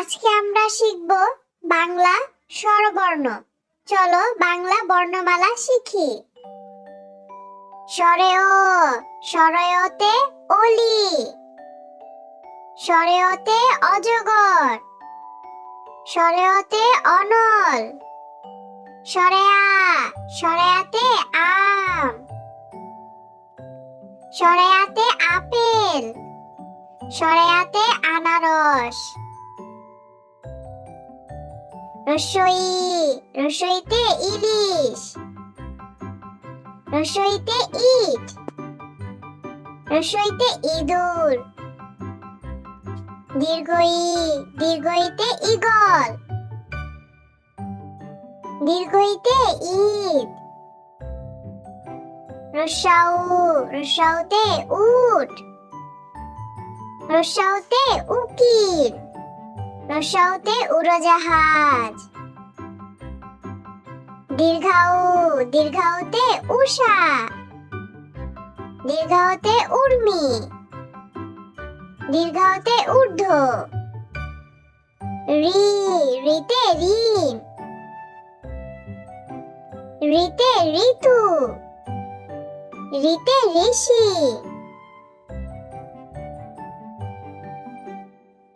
আজকে আমরা শিখব বাংলা স্বরবর্ণ। চলো বাংলা বর্ণমালা শিখি। স্বরে ও, স্বরয়তে অলি, স্বরেয়তে অজগর, স্বরেয়তে অনল, স্বরেয়া, স্বরেয়াতে আম, স্বরেয়াতে আপেল, স্বরেয়াতে আনারস। রসই, রসইতে ইলিশ, রসইতে ইট, রসইতে ইঁদুর। দীর্ঘই, দীর্ঘইতে ঈগল, দীর্ঘইতে ঈদ। রস্যাউ, রস্যাউতে উট, রস্যাউতে উকিল, রস্যাউতে উড়োজাহাজ। দীর্ঘাউ, দীর্ঘাউতে উষা, দীর্ঘাউতে উর্মি, দীর্ঘাউতে ঊর্ধ্ব। রি, রিতে ঋণ, রিতে ঋতু, রিতে ঋষি।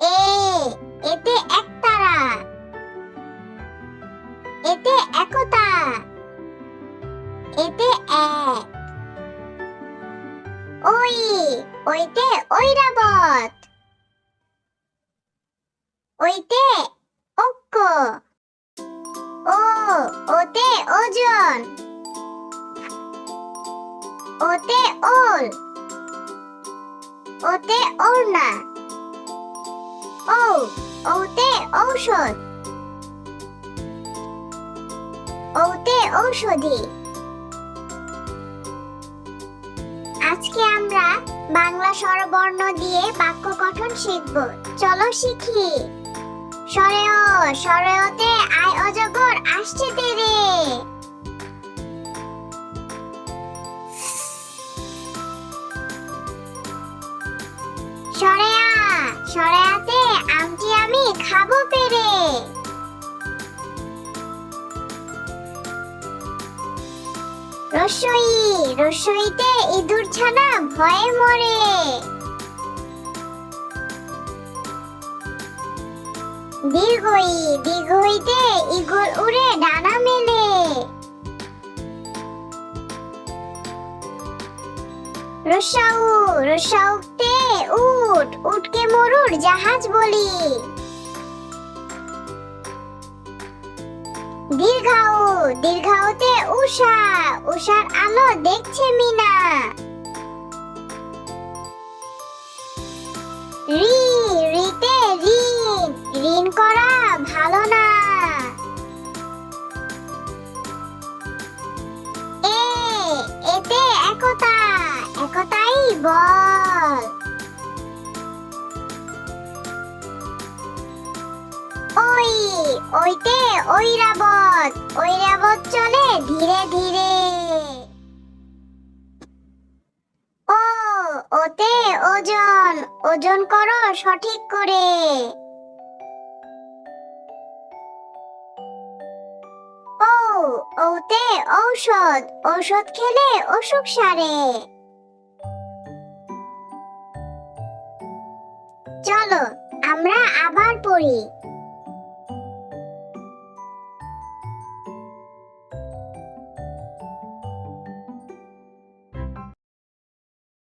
এ, এতে একতারা, এতে একতা, এতে এক। ওই, ওইতে ঐরাবত, ওইতে ঐক্য। ও, ওতে ওজন, ওতে ওল, ওতে ওড়না। ও, ওতে ঔষধ, ওতে ঔষধি। আজকে আমরা বাংলা স্বরবর্ণ দিয়ে বাক্য গঠন শিখব। চলো শিখি। স্বরে ও, স্বরেয়তে আয় অজগর আসছে তেরে। স্বরেয়া, স্বরেয়াতে আমটি আমি খাবো পেরে। রসই, রসইতে ইঁদুর ছানা ভয়ে মরে। দীর্ঘই, দীর্ঘইতে ঈগল উড়ে ডানা মেলে। রস্যাউ, রস্যাউতে উট, উটকে মরুর জাহাজ বলি। দীর্ঘাউ, দীর্ঘাউতে উষা, উষার আলো দেখছে মিনা। রি, রিতে ঋণ, ঋণ করা ভালো না। এ, এতে একতা, একতাই বল। ওই, ওইতে ঐরাবত, ঐরাবত চলে ধীরে ধীরে। ও, ওতে ওজন, ওজন করো সঠিক করে। ও, ওতে ঔষধ, ঔষধ খেলে অসুখ সারে। চলো আমরা আবার পড়ি।